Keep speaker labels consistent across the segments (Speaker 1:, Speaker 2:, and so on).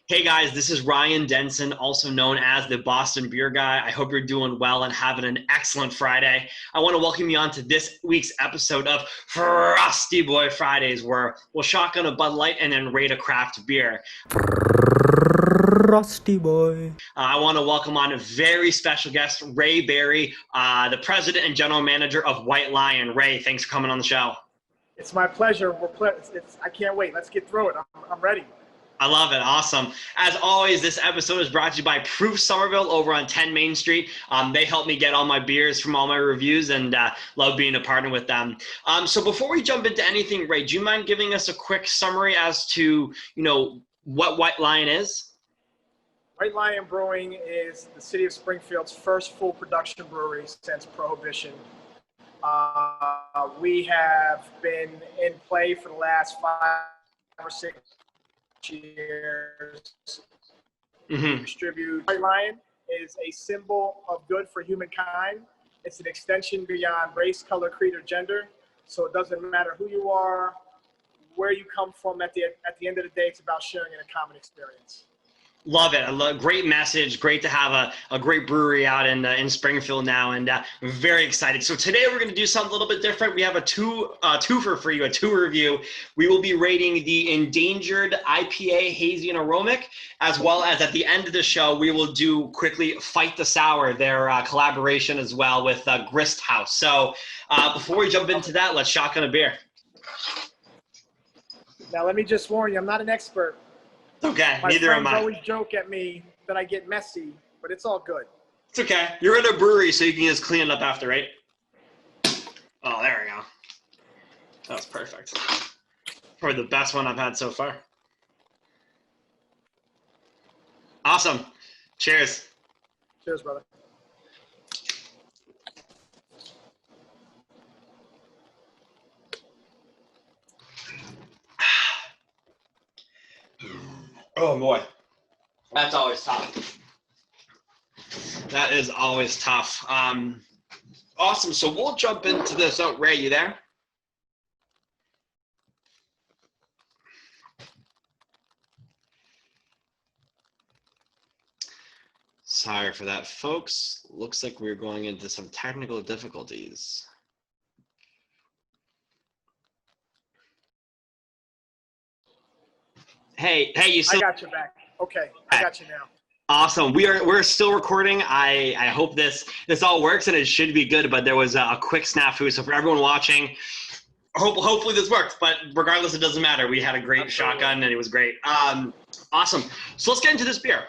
Speaker 1: Hey guys, this is Ryan Denson, also known as the Boston Beer Guy. I hope you're doing well and having an excellent Friday. I want to welcome you on to this week's episode of Frosty Boi Fridays, where we'll shotgun a Bud Light and then rate a craft beer.
Speaker 2: Frosty Boy.
Speaker 1: I want to welcome on a very special guest, Ray Berry, the president and general manager of White Lion. Ray, thanks for coming on the show.
Speaker 3: It's my pleasure. I can't wait. Let's get through it. I'm ready.
Speaker 1: I love it. Awesome. As always, this episode is brought to you by Proof Somerville over on 10 Main Street. They help me get all my beers from all my reviews, and love being a partner with them. So before we jump into anything, Ray, do you mind giving us a quick summary as to, what White Lion is?
Speaker 3: White Lion Brewing is the city of Springfield's first full production brewery since Prohibition. We have been in play for the last 5 or 6 years. Distribute. White Lion is a symbol of good for humankind. It's an extension beyond race, color, creed, or gender. So it doesn't matter who you are, where you come from. At the end of the day, it's about sharing in a common experience.
Speaker 1: Love it. Great message. Great to have a great brewery out in Springfield now, and very excited. So today we're going to do something a little bit different. We have a twofer for you, a two review. We will be rating the Endangered IPA, Hazy and Aromatic, as well as at the end of the show, we will do quickly Fight the Sour, their collaboration as well with Grist House. So before we jump into that, let's shotgun a beer.
Speaker 3: Now, let me just warn you, I'm not an expert.
Speaker 1: Okay,
Speaker 3: My
Speaker 1: neither am I.
Speaker 3: friends always joke at me that I get messy, but it's all good.
Speaker 1: It's okay. You're in a brewery, so you can just clean it up after, right? Oh, there we go. That was perfect. Probably the best one I've had so far. Awesome. Cheers.
Speaker 3: Cheers, brother.
Speaker 1: Oh boy, that's always tough. That is always tough. Awesome. So we'll jump into this. Oh, Ray, you there? Sorry for that, folks. Looks like we're going into some technical difficulties. Hey, you still?
Speaker 3: I got you back. Okay, I got you now.
Speaker 1: Awesome. We're still recording. I hope this all works, and it should be good. But there was a quick snafu. So for everyone watching, hopefully this worked. But regardless, it doesn't matter. We had a great shotgun, and it was great. Awesome. So let's get into this beer.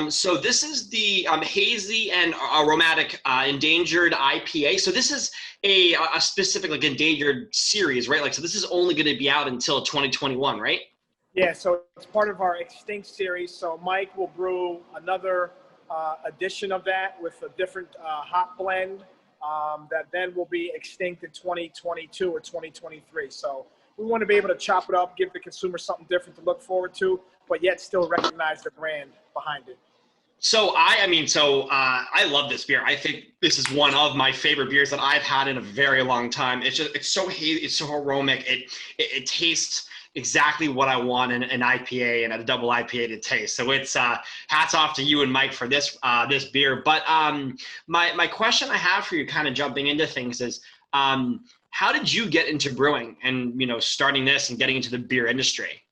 Speaker 1: So this is the Hazy and Aromatic Endangered IPA. So this is a specific endangered series, right? So this is only going to be out until 2021, right?
Speaker 3: Yeah, so it's part of our Extinct series. So Mike will brew another edition of that with a different hop blend that then will be extinct in 2022 or 2023. So we want to be able to chop it up, give the consumer something different to look forward to, but yet still recognize the brand behind it.
Speaker 1: So I love this beer. I think this is one of my favorite beers that I've had in a very long time. It's so hazy, it's so aromatic. It tastes exactly what I want in an IPA and a double IPA to taste. So it's hats off to you and Mike for this beer. But my question I have for you, kind of jumping into things, is how did you get into brewing and starting this and getting into the beer industry?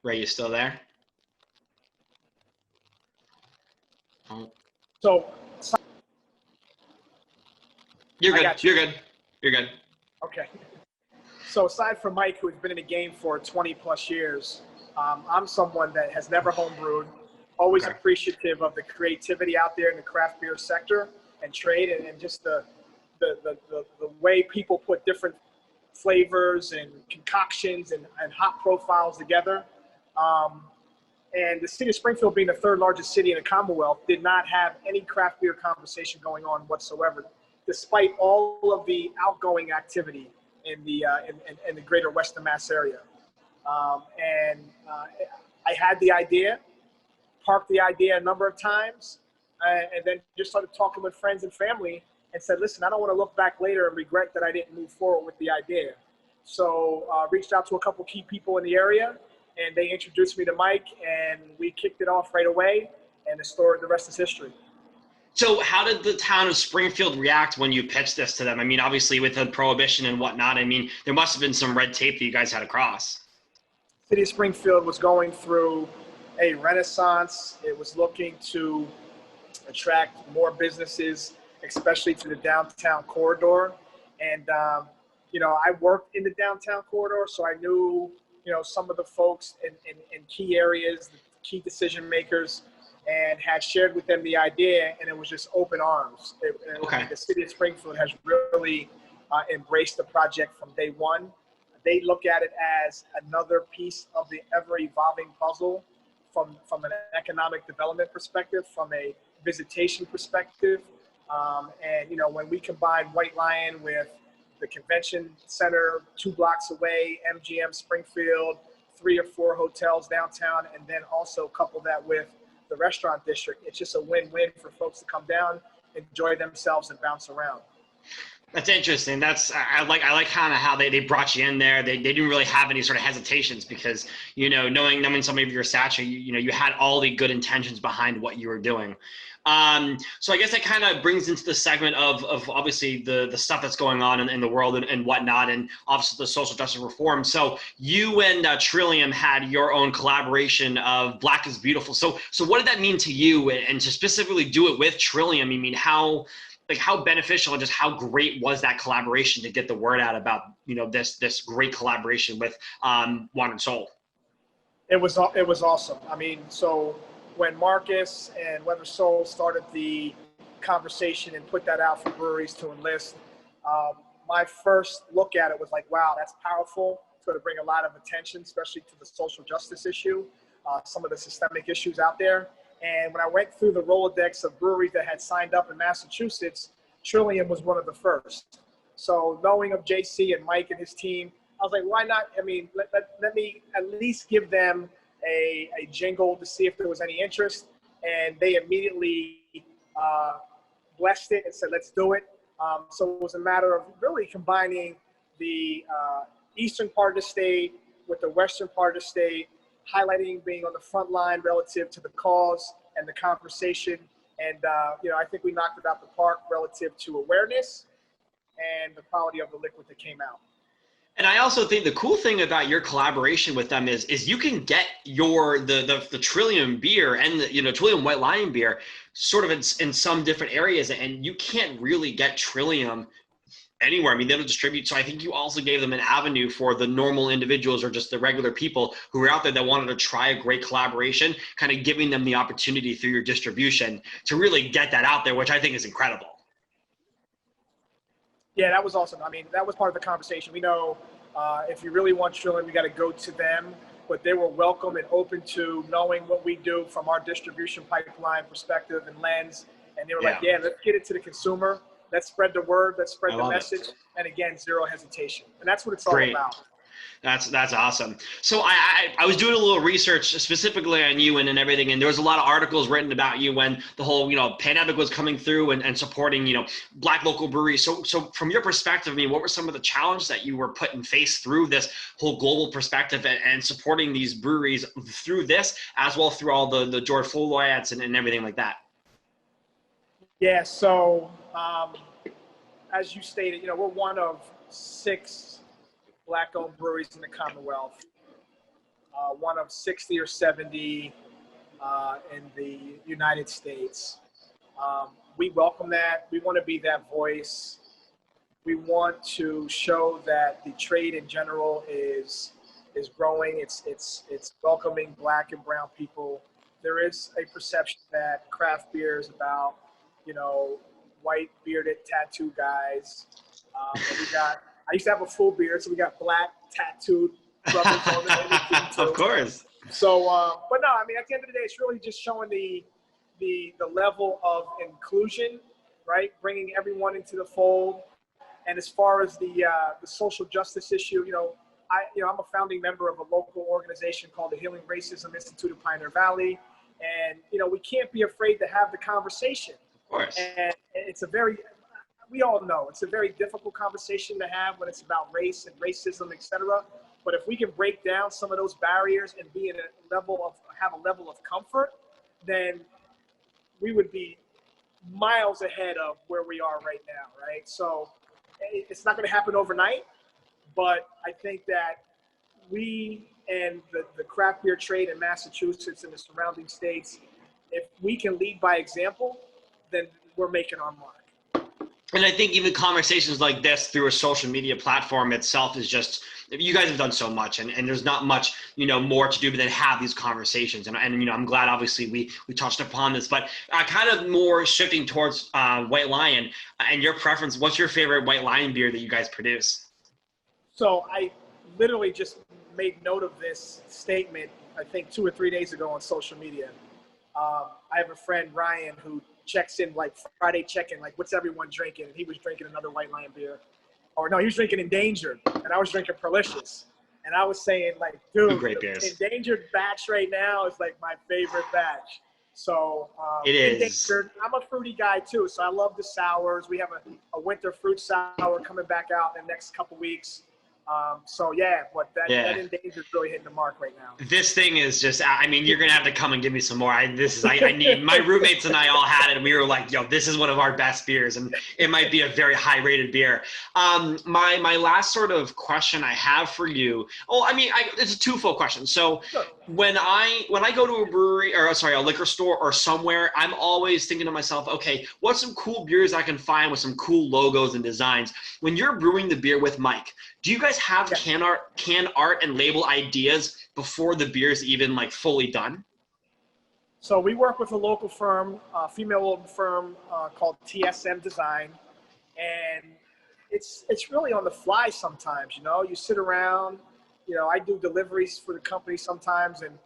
Speaker 1: Ray, you still there? Oh.
Speaker 3: So
Speaker 1: You're good. You're good.
Speaker 3: Okay. So aside from Mike, who's been in the game for 20 plus years, I'm someone that has never homebrewed, always appreciative of the creativity out there in the craft beer sector and trade, and just the way people put different flavors and concoctions and hop profiles together. And the city of Springfield, being the third largest city in the Commonwealth, did not have any craft beer conversation going on whatsoever, despite all of the outgoing activity in the greater Western Mass area. I had the idea, parked the idea a number of times, and then just started talking with friends and family. and said, listen, I don't want to look back later and regret that I didn't move forward with the idea. So reached out to a couple key people in the area, and they introduced me to Mike, and we kicked it off right away, and the rest is history.
Speaker 1: So how did the town of Springfield react when you pitched this to them? I mean, obviously with the prohibition and whatnot, I mean, there must have been some red tape that you guys had to cross.
Speaker 3: City of Springfield was going through a renaissance. It was looking to attract more businesses, especially to the downtown corridor. And, I worked in the downtown corridor, so I knew, some of the folks in key areas, the key decision makers, and had shared with them the idea, and it was just open arms.
Speaker 1: Okay.
Speaker 3: The city of Springfield has really embraced the project from day one. They look at it as another piece of the ever-evolving puzzle from an economic development perspective, from a visitation perspective. When we combine White Lion with the convention center 2 blocks away, MGM Springfield, 3 or 4 hotels downtown, and then also couple that with the restaurant district, it's just a win-win for folks to come down, enjoy themselves, and bounce around.
Speaker 1: That's interesting. I like kind of how they brought you in there. They didn't really have any sort of hesitations because, knowing somebody of your stature, you had all the good intentions behind what you were doing. So I guess that kind of brings into the segment of obviously the stuff that's going on in the world and whatnot, and obviously the social justice reform. So you and Trillium had your own collaboration of Black is Beautiful. So what did that mean to you, and to specifically do it with Trillium? I mean, how beneficial and just how great was that collaboration to get the word out about, this great collaboration with Water and Soul?
Speaker 3: It was awesome. I mean, so when Marcus and Weather Soul started the conversation and put that out for breweries to enlist, my first look at it was like, wow, that's powerful. It's going to bring a lot of attention, especially to the social justice issue, some of the systemic issues out there. And when I went through the Rolodex of breweries that had signed up in Massachusetts, Trillium was one of the first. So knowing of JC and Mike and his team, I was like, why not? I mean, let me at least give them a jingle to see if there was any interest. And they immediately blessed it and said, let's do it. So it was a matter of really combining the eastern part of the state with the western part of the state, highlighting being on the front line relative to the cause and the conversation. And, I think we knocked it out the park relative to awareness and the quality of the liquid that came out.
Speaker 1: And I also think the cool thing about your collaboration with them is you can get the Trillium beer and the Trillium White Lion beer sort of in some different areas, and you can't really get Trillium anywhere. I mean, they don't distribute. So I think you also gave them an avenue for the normal individuals or just the regular people who were out there that wanted to try a great collaboration, kind of giving them the opportunity through your distribution to really get that out there, which I think is incredible.
Speaker 3: Yeah, that was awesome. I mean, that was part of the conversation. We know if you really want Trillium, we got to go to them, but they were welcome and open to knowing what we do from our distribution pipeline perspective and lens. And they were like, yeah, let's get it to the consumer. Let's spread the word. Let's spread the message. And again, zero hesitation. And that's what it's all about.
Speaker 1: That's awesome. So I was doing a little research specifically on you and everything, and there was a lot of articles written about you when the whole pandemic was coming through and supporting Black local breweries. So from your perspective, I mean, what were some of the challenges that you were put in face through this whole global perspective and supporting these breweries through this, as well through all the George Floyd and everything like that?
Speaker 3: Yeah. So as you stated, we're one of 6 Black-owned breweries in the Commonwealth, one of 60 or 70 in the United States. We welcome that. We want to be that voice. We want to show that the trade in general is growing. It's welcoming Black and brown people. There is a perception that craft beer is about, white bearded tattoo guys. I used to have a full beard, so we got Black tattooed brothers on it.
Speaker 1: Of course.
Speaker 3: So, but no, I mean, at the end of the day, it's really just showing the level of inclusion, right? Bringing everyone into the fold. And as far as the social justice issue, I'm a founding member of a local organization called the Healing Racism Institute of Pioneer Valley, and we can't be afraid to have the conversation.
Speaker 1: Of course.
Speaker 3: And it's we all know it's a very difficult conversation to have when it's about race and racism, etc. But if we can break down some of those barriers and have a level of comfort, then we would be miles ahead of where we are right now, right? So it's not going to happen overnight, but I think that we and the craft beer trade in Massachusetts and the surrounding states, if we can lead by example, then we're making our mark.
Speaker 1: And I think even conversations like this through a social media platform itself is just, you guys have done so much, and there's not much, more to do than have these conversations. And I'm glad, obviously, we touched upon this, but kind of more shifting towards White Lion and your preference. What's your favorite White Lion beer that you guys produce?
Speaker 3: So I literally just made note of this statement, I think 2 or 3 days ago on social media. I have a friend, Ryan, who checks in, like Friday check-in, like what's everyone drinking? And he was drinking another White Lion beer. Or no, he was drinking Endangered, and I was drinking Prolicious. And I was saying, like, dude,
Speaker 1: great beers.
Speaker 3: Endangered batch right now is like my favorite batch. So
Speaker 1: it is.
Speaker 3: Endangered, I'm a fruity guy too, so I love the sours. We have a winter fruit sour coming back out in the next couple weeks. So yeah, but that Endangered is really hitting the mark right now.
Speaker 1: This thing is just, you're going to have to come and give me some more. I need, my roommates and I all had it, and we were like, yo, this is one of our best beers, and it might be a very high rated beer. My last sort of question I have for you, it's a twofold question. So
Speaker 3: sure.
Speaker 1: when I go to a brewery, or sorry, a liquor store or somewhere, I'm always thinking to myself, okay, what's some cool beers I can find with some cool logos and designs? When you're brewing the beer with Mike, do you guys have can art and label ideas before the beer is even like fully done?
Speaker 3: So we work with a local firm, female-owned firm called TSM Design, and it's really on the fly sometimes. You sit around. I do deliveries for the company sometimes, and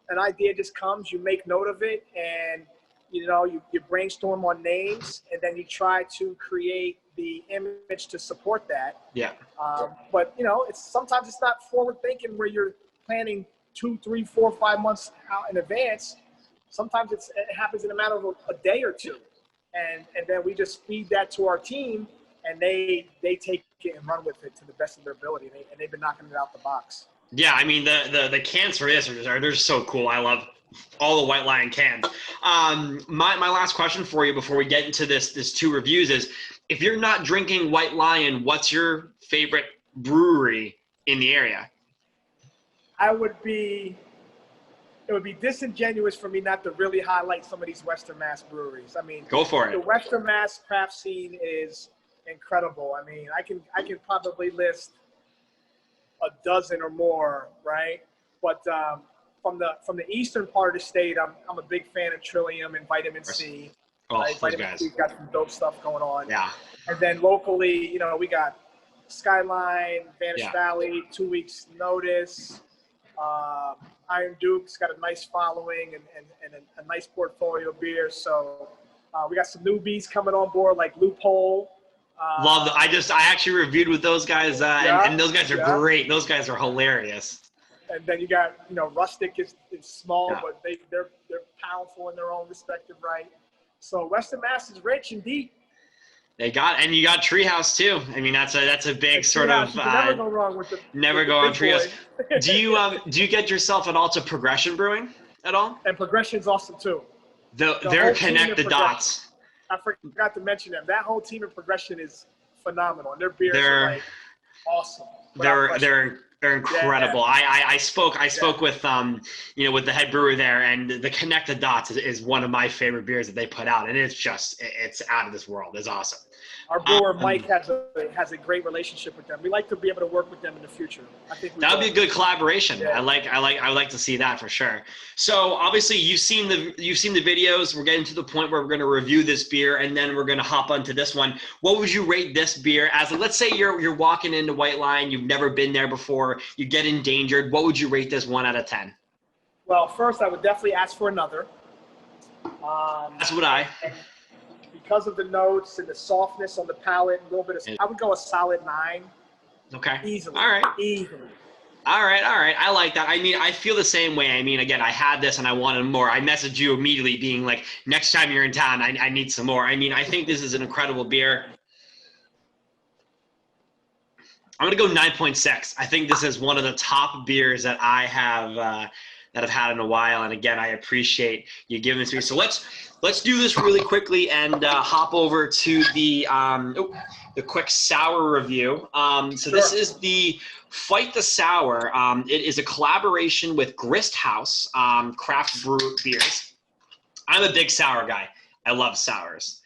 Speaker 3: an idea just comes. You make note of it, and you brainstorm on names, and then you try to create the image to support that.
Speaker 1: Yeah.
Speaker 3: But sometimes it's not forward thinking where you're planning 2, 3, 4, 5 months out in advance. Sometimes it happens in a matter of a day or two, and then we just feed that to our team, and they take it and run with it to the best of their ability, and they've been knocking it out the box.
Speaker 1: Yeah, the cans for this they're so cool. I love all the White Lion cans. My last question for you before we get into this 2 reviews is, if you're not drinking White Lion, what's your favorite brewery in the area?
Speaker 3: It would be disingenuous for me not to really highlight some of these Western Mass breweries.
Speaker 1: Go for it.
Speaker 3: The Western Mass craft scene is incredible. I can probably list a dozen or more, right? But from the eastern part of the state, I'm a big fan of Trillium and Vitamin C.
Speaker 1: Oh,
Speaker 3: right? Vitamin C's got some dope stuff going on.
Speaker 1: Yeah.
Speaker 3: And then locally, we got Skyline, Vanish Valley, 2 Weeks Notice. Iron Duke's got a nice following and a nice portfolio of beers. So we got some newbies coming on board like Loophole.
Speaker 1: Love them. I actually reviewed with those guys, and those guys are great. Those guys are hilarious.
Speaker 3: And then you got, Rustic is small, but they're powerful in their own respective right. So Western Mass is rich and deep.
Speaker 1: You got Treehouse too. That's a big sort of.
Speaker 3: You can never go wrong with the.
Speaker 1: Never go on Treehouse. Do you get yourself at all to Progression Brewing at all?
Speaker 3: And Progression's awesome too.
Speaker 1: They're connect the dots.
Speaker 3: I forgot to mention them. That whole team in Progression is phenomenal, and their beers are like awesome.
Speaker 1: They're incredible. Yeah. I spoke with with the head brewer there, and the Connect the Dots is one of my favorite beers that they put out, and it's out of this world. It's awesome.
Speaker 3: Our brewer Mike has a great relationship with them. We like to be able to work with them in the future. I think that would be
Speaker 1: a good collaboration.
Speaker 3: Yeah.
Speaker 1: I like to see that for sure. So obviously you've seen the videos. We're getting to the point where we're going to review this beer, and then we're going to hop onto this one. What would you rate this beer as? Let's say you're walking into White Lion, you've never been there before, you get Endangered. What would you rate this 1 out of 10?
Speaker 3: Well, first I would definitely ask for another.
Speaker 1: That's what I.
Speaker 3: Because of the notes and the softness on the palate, a little bit of, I would go a solid 9.
Speaker 1: Okay.
Speaker 3: Easily.
Speaker 1: All right.
Speaker 3: Easily.
Speaker 1: All right. I like that. I feel the same way. Again, I had this and I wanted more. I messaged you immediately being like, next time you're in town, I need some more. I think this is an incredible beer. I'm gonna go 9.6. I think this is one of the top beers that I have that I've had in a while. And again, I appreciate you giving this to me. So let's do this really quickly and hop over to the quick sour review. So this is the Fight the Sour. It is a collaboration with Grist House craft brew beers. I'm a big sour guy. I love sours.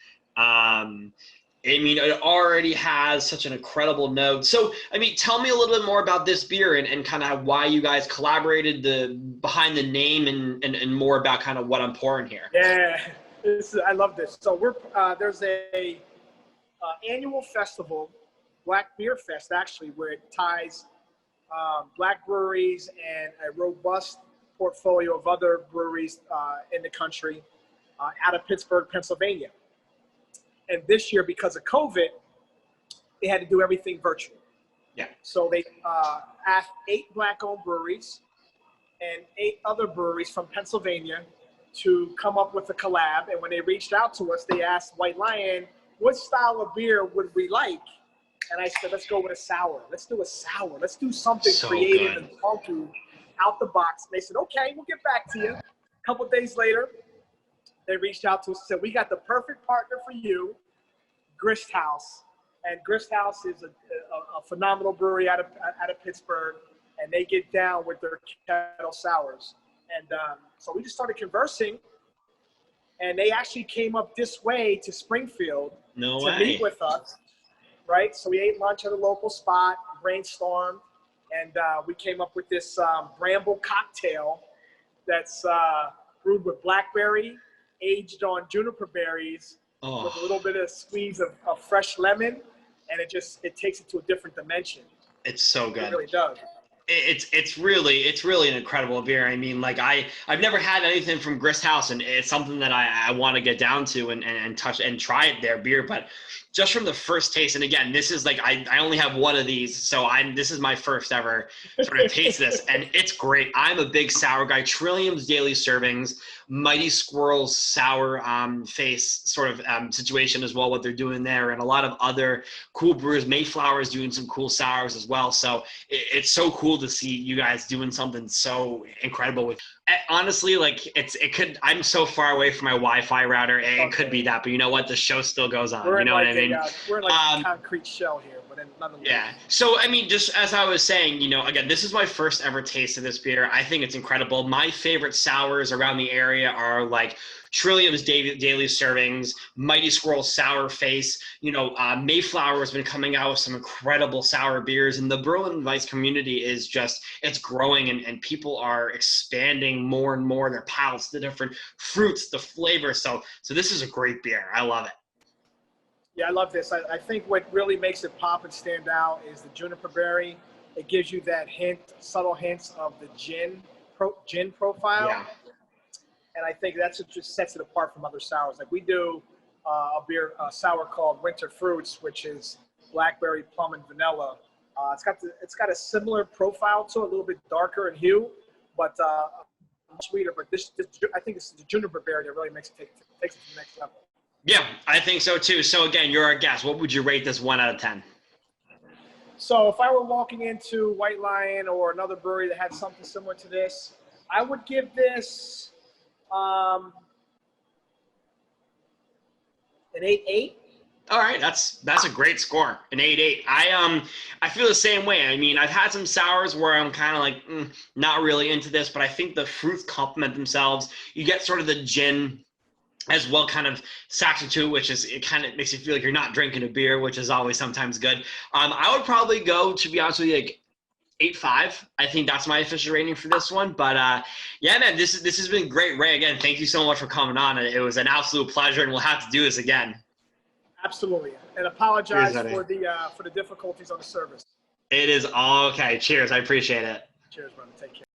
Speaker 1: I mean, it already has such an incredible note. So, I mean, tell me a little bit more about this beer and kind of why you guys collaborated behind the name and more about kind of what I'm pouring here.
Speaker 3: Yeah, I love this. So there's a annual festival, Black Beer Fest, actually, where it ties black breweries and a robust portfolio of other breweries in the country out of Pittsburgh, Pennsylvania. And this year, because of COVID, they had to do everything virtual.
Speaker 1: Yeah.
Speaker 3: So they asked 8 black-owned breweries and 8 other breweries from Pennsylvania to come up with a collab. And when they reached out to us, they asked White Lion, what style of beer would we like? And I said, let's go with a sour. Let's do a sour. Let's do something creative and funky out the box. And they said, okay, we'll get back to you. A couple of days later, they reached out to us and said, we got the perfect partner for you, Grist House. And Grist House is a phenomenal brewery out of Pittsburgh, and they get down with their kettle sours. And so we just started conversing, and they actually came up this way to Springfield to meet with us, right? So we ate lunch at a local spot, brainstormed, and we came up with this Bramble cocktail that's brewed with blackberry, aged on juniper berries with a little bit of squeeze of fresh lemon, and it takes it to a different dimension.
Speaker 1: It's so good.
Speaker 3: It really does.
Speaker 1: It's really an incredible beer. I mean, like I've never had anything from Grist House, and it's something that I want to get down to and touch and try their beer. But just from the first taste, and again, this is like I only have one of these, so this is my first ever sort of taste this, and it's great. I'm a big sour guy. Trillium's Daily Servings, Mighty Squirrel's sour face sort of situation as well, what they're doing there, and a lot of other cool brewers. Mayflower is doing some cool sours as well. So it's so cool to see you guys doing something so incredible with. Honestly, like I'm so far away from my Wi-Fi router, it could be that, but you know what? The show still goes on. You know what I mean?
Speaker 3: We're in like a concrete shell here, but nonetheless.
Speaker 1: Yeah. So, I mean, just as I was saying, you know, again, this is my first ever taste of this beer. I think it's incredible. My favorite sours around the area are like Trillium's Daily Servings, Mighty Squirrel Sour Face. You know, Mayflower has been coming out with some incredible sour beers, and the Berlin Weiss community is it's growing, and people are expanding more and more their palates, the different fruits, the flavors. So this is a great beer. I love it.
Speaker 3: Yeah, I love this. I think what really makes it pop and stand out is the juniper berry. It gives you that subtle hints of the gin profile. Yeah. And I think that's what just sets it apart from other sours. Like we do a sour called Winter Fruits, which is blackberry, plum, and vanilla. It's got a similar profile to it, a little bit darker in hue, but sweeter. But I think it's the juniper berry that really takes it to the next level.
Speaker 1: Yeah, I think so too. So again, you're our guest. What would you rate this 1 out of 10?
Speaker 3: So if I were walking into White Lion or another brewery that had something similar to this, I would give this an 8.8.
Speaker 1: All right, that's a great score, an 8.8. I feel the same way. I mean, I've had some sours where I'm kind of like not really into this, but I think the fruits complement themselves. You get sort of the gin as well, kind of sacks into it, which it kind of makes you feel like you're not drinking a beer, which is always sometimes good. I would probably go, to be honest with you, like 8.5. I think that's my official rating for this one. But yeah, man, this has been great. Ray, again, thank you so much for coming on. It was an absolute pleasure, and we'll have to do this again.
Speaker 3: Absolutely, and apologize for the difficulties on the service.
Speaker 1: It is all okay. Cheers, I appreciate it.
Speaker 3: Cheers, brother. Take care.